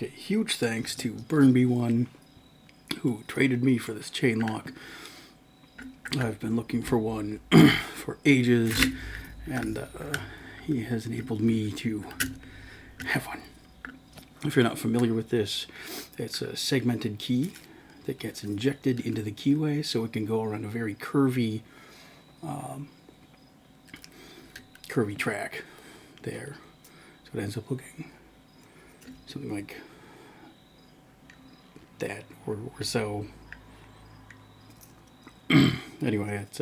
Okay, huge thanks to Burnby1 who traded me for this chain lock. I've been looking for one for ages, and he has enabled me to have one. If you're not familiar with this, it's a segmented key that gets injected into the keyway so it can go around a very curvy track there. So it ends up looking something like that or so. Anyway, it's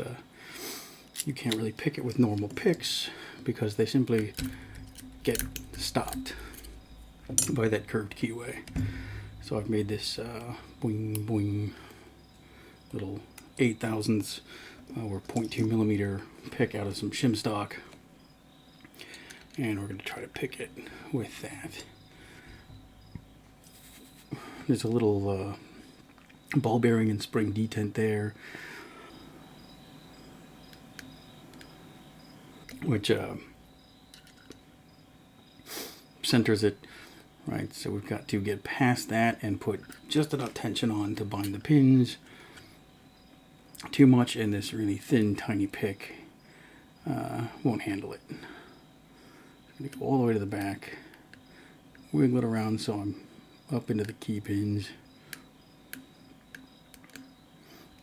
you can't really pick it with normal picks because they simply get stopped by that curved keyway. So I've made this boing boing little 8/1000ths or 0.2 millimeter pick out of some shim stock, and we're going to try to pick it with that. There's a little ball bearing and spring detent there, which centers it, right? So we've got to get past that and put just enough tension on to bind the pins. Too much and this really thin, tiny pick won't handle it. I'm going to go all the way to the back, wiggle it around so I'm up into the key pins.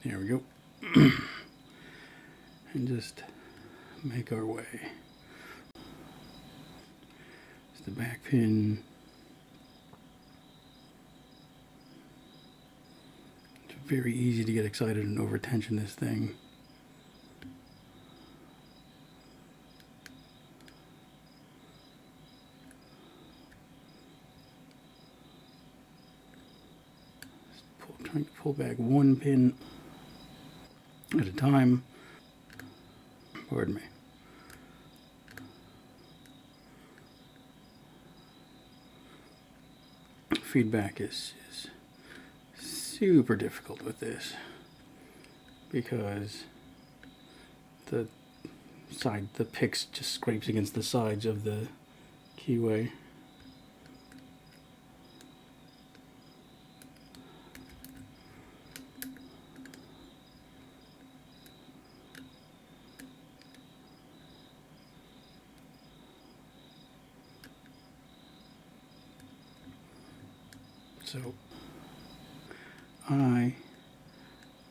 There we go. And just make our way. It's the back pin. It's very easy to get excited and over tension this thing. Trying to pull back one pin at a time. Pardon me. Feedback is super difficult with this because the picks just scrapes against the sides of the keyway. So I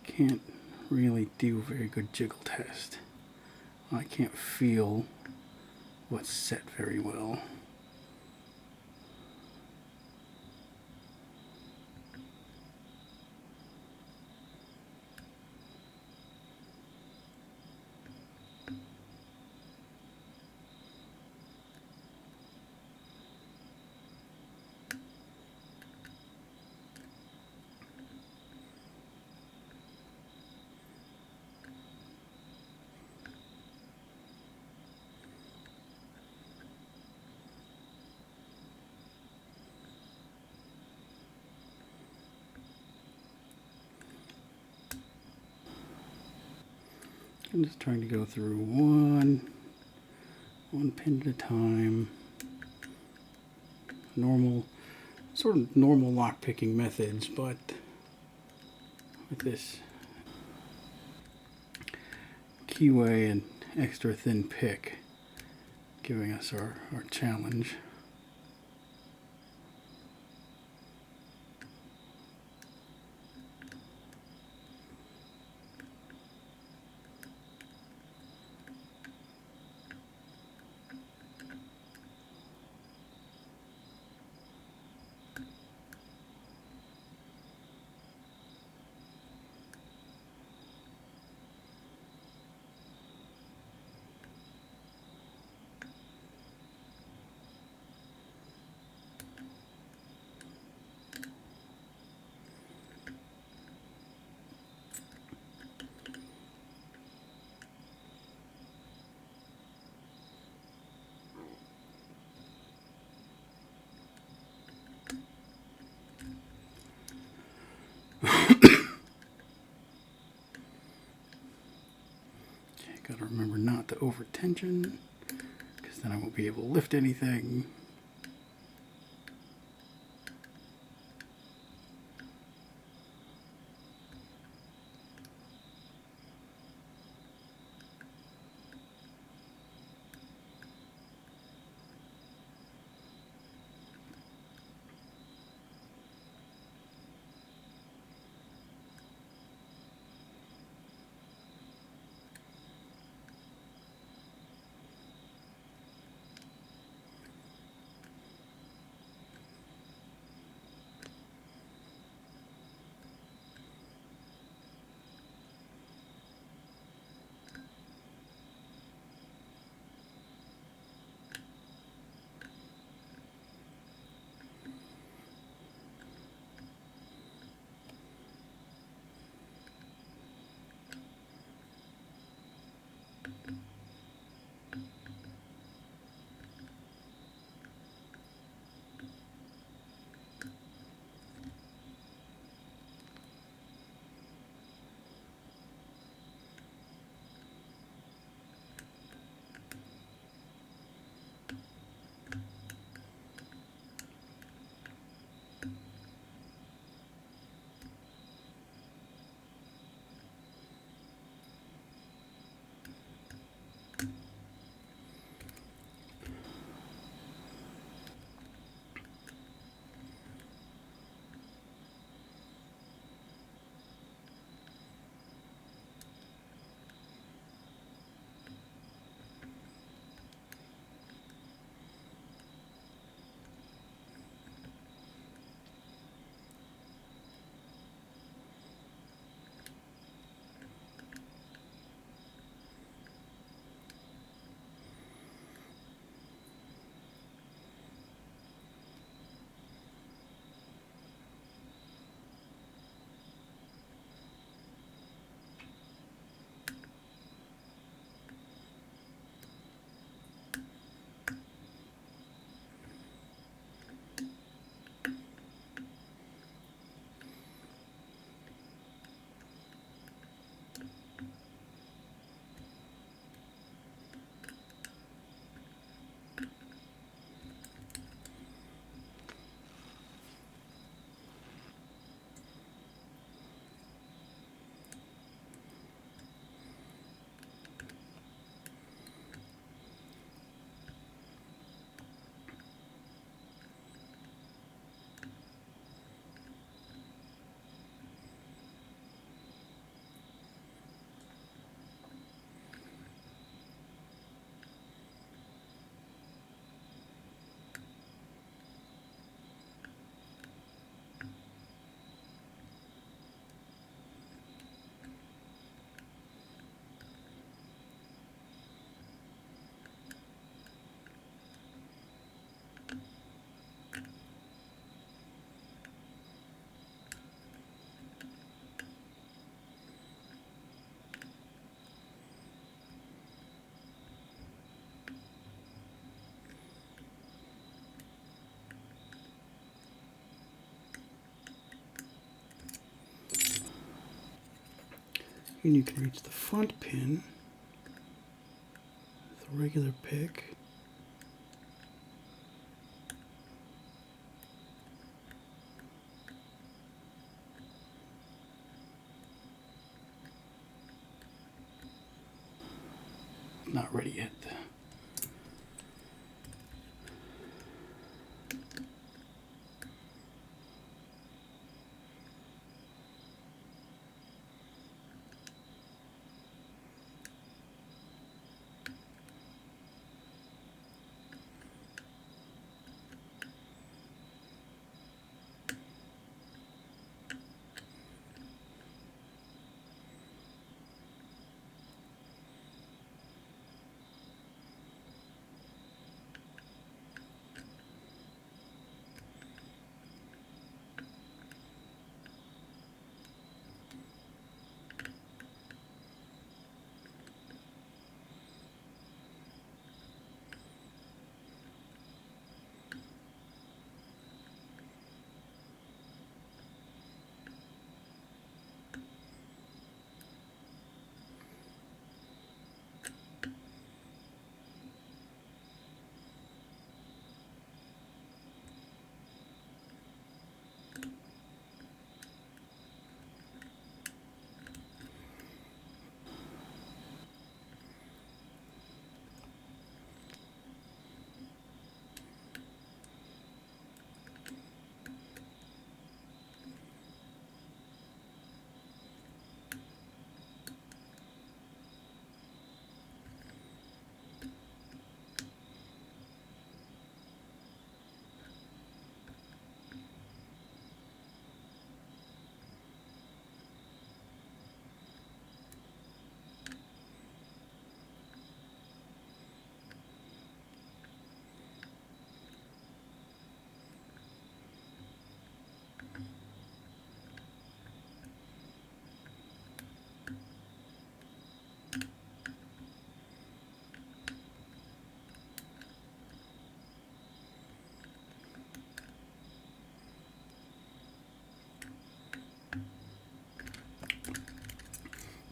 can't really do a very good jiggle test. I can't feel what's set very well. I'm just trying to go through one pin at a time. Sort of normal lock picking methods, but with this keyway and extra thin pick giving us our challenge. Gotta remember not to over tension, because then I won't be able to lift anything. And you can reach the front pin with a regular pick. Not ready yet.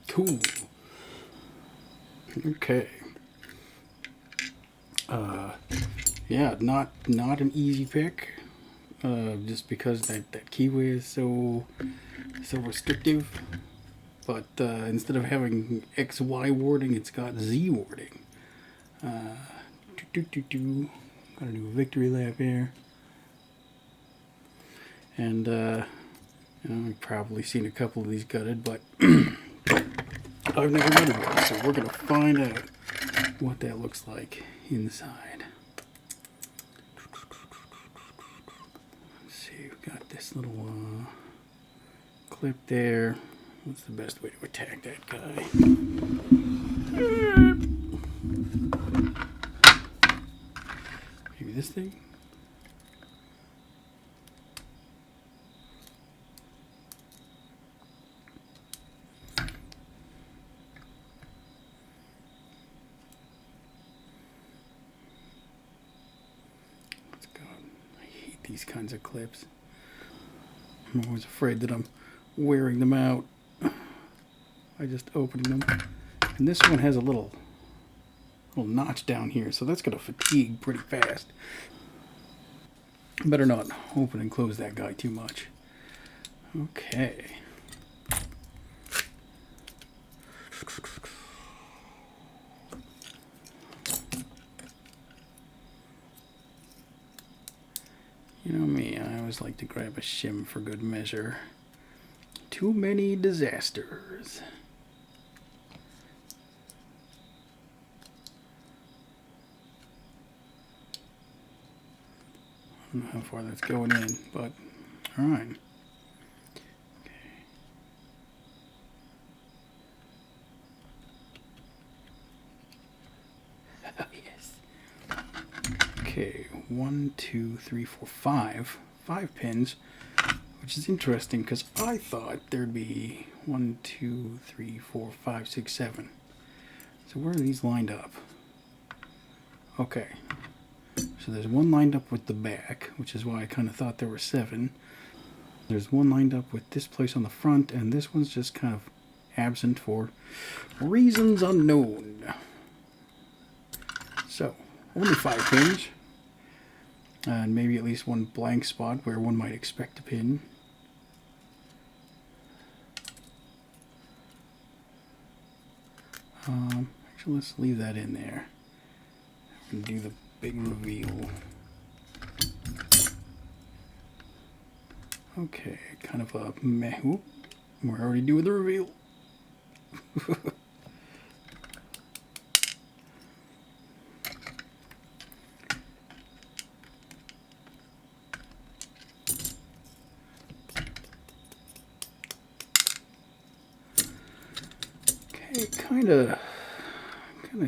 Cool. Okay. Yeah, not an easy pick. Just because that keyway is so restrictive. But instead of having XY warding, it's got Z warding. Gotta do a victory lap here. And you've probably seen a couple of these gutted, but I've never gutted one, so we're gonna find out what that looks like inside. Let's see, we've got this little clip there. What's the best way to attack that guy? Maybe this thing? These kinds of clips. I'm always afraid that I'm wearing them out by just opening them. And this one has a little notch down here, so that's going to fatigue pretty fast. Better not open and close that guy too much. Okay. You know me, I always like to grab a shim for good measure. Too many disasters. I don't know how far that's going in, but alright. Okay, 1, 2, 3, 4, 5. 5 pins, which is interesting because I thought there'd be 1, 2, 3, 4, 5, 6, 7. So where are these lined up? Okay, so there's one lined up with the back, which is why I kind of thought there were 7. There's one lined up with this place on the front, and this one's just kind of absent for reasons unknown. So, only 5 pins. And maybe at least one blank spot where one might expect a pin. Actually, let's leave that in there and do the big reveal. Okay, kind of a meh. Whoop, we're already doing the reveal. Okay, kind of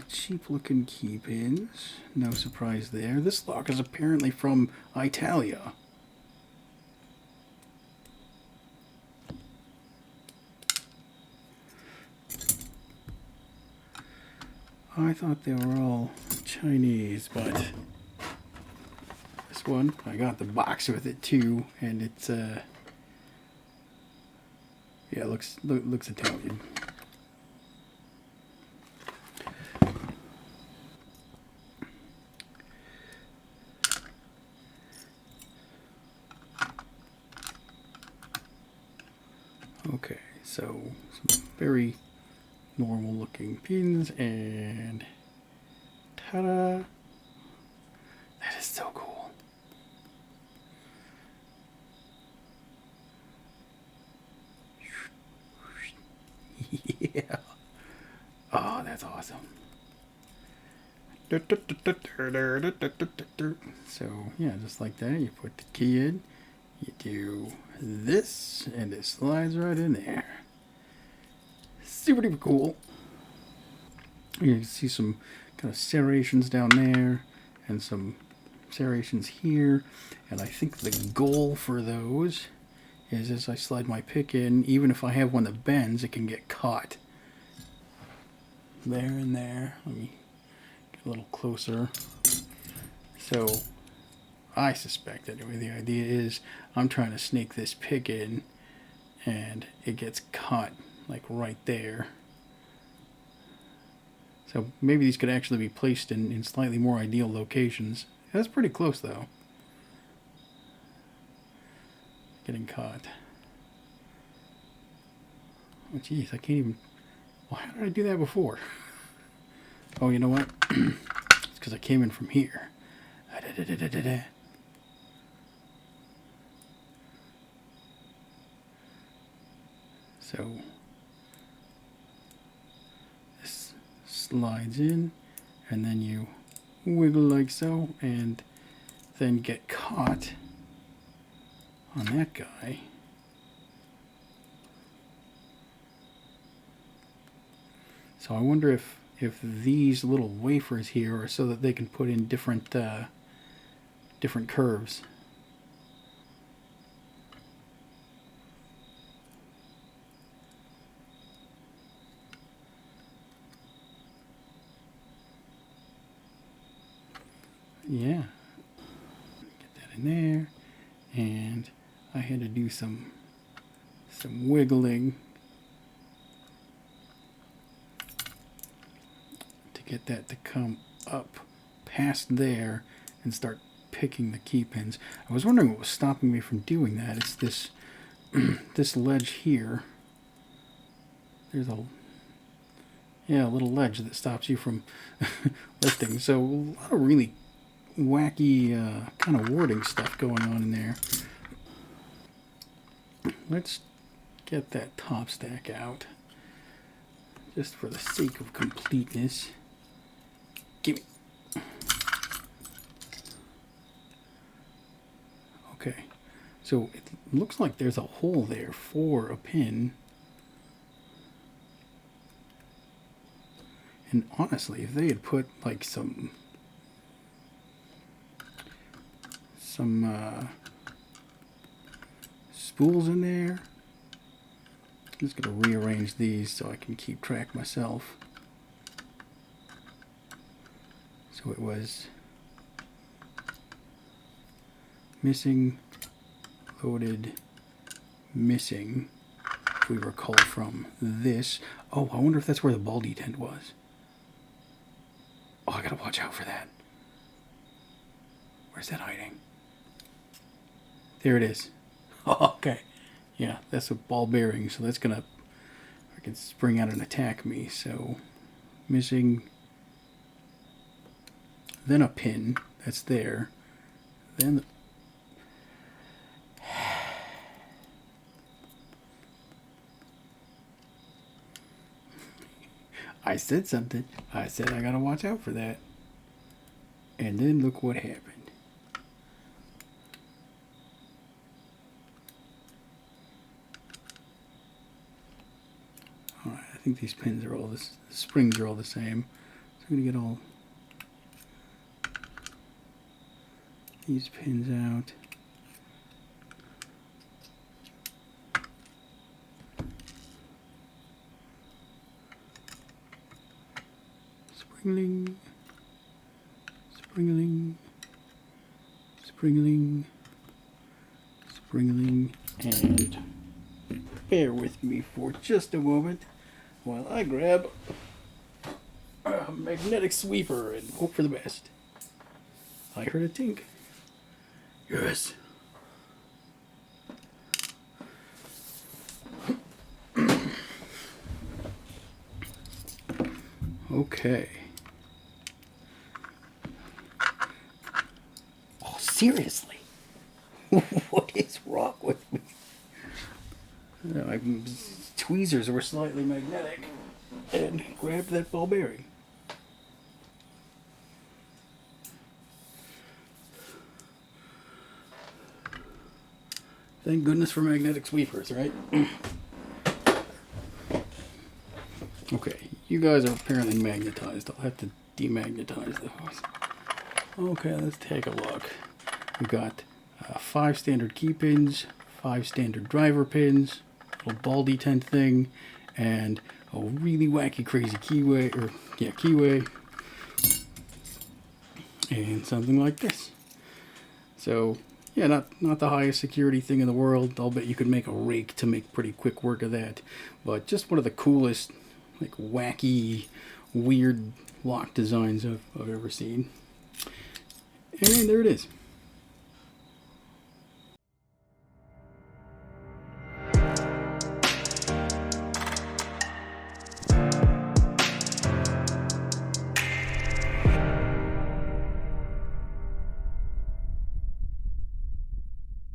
cheap looking key pins. No surprise there. This lock is apparently from Italia. I thought they were all Chinese, but this one, I got the box with it too, and it's yeah, it looks Italian. Okay, so some very normal looking pins, and ta-da! That is so cool. Yeah. Oh, that's awesome. So yeah, just like that, you put the key in, you do this, and it slides right in there. Super duper cool. You can see some kind of serrations down there, and some serrations here, and I think the goal for those is as I slide my pick in, even if I have one that bends, it can get caught. There and there. Let me get a little closer. So I suspect anyway, the idea is I'm trying to snake this pick in, and it gets caught like right there. So maybe these could actually be placed in slightly more ideal locations. That's pretty close though. Getting caught. Oh geez, I can't even... Well, how did I do that before? Oh, you know what? It's because I came in from here. So this slides in, and then you wiggle like so, and then get caught on that guy. So I wonder if these little wafers here are so that they can put in different different curves. Yeah. Get that in there, and I had to do some wiggling to get that to come up past there and start picking the key pins. I was wondering what was stopping me from doing that. It's this this ledge here. There's a little ledge that stops you from lifting. So a lot of really wacky kind of warding stuff going on in there. Let's get that top stack out, just for the sake of completeness. Gimme. Okay, so it looks like there's a hole there for a pin. And honestly, if they had put like some spools in there, I'm just going to rearrange these so I can keep track myself. So it was missing, loaded, missing. if we recall from this. Oh, I wonder if that's where the ball detent was. Oh, I gotta watch out for that. Where's that hiding? There it is. Oh, okay. Yeah, that's a ball bearing, so that's gonna freaking spring out and attack me. So, missing. Then a pin. That's there. Then. I said something. I said I gotta watch out for that. And then look what happened. Alright, I think these pins are all the springs are all the same. So I'm gonna get all these pins out. Springling, springling, springling, springling, and bear with me for just a moment while I grab a magnetic sweeper and hope for the best. I heard a tink. Yes. Okay. Oh, seriously? What is wrong with me? My tweezers were slightly magnetic and grabbed that ball bearing. Thank goodness for magnetic sweepers, right? Okay, you guys are apparently magnetized. I'll have to demagnetize those. Okay, let's take a look. We've got 5 standard key pins, 5 standard driver pins, a little ball detent thing, and a really wacky crazy keyway, keyway, and something like this. So, yeah, not the highest security thing in the world. I'll bet you could make a rake to make pretty quick work of that. But just one of the coolest, like, wacky, weird lock designs I've ever seen. And there it is.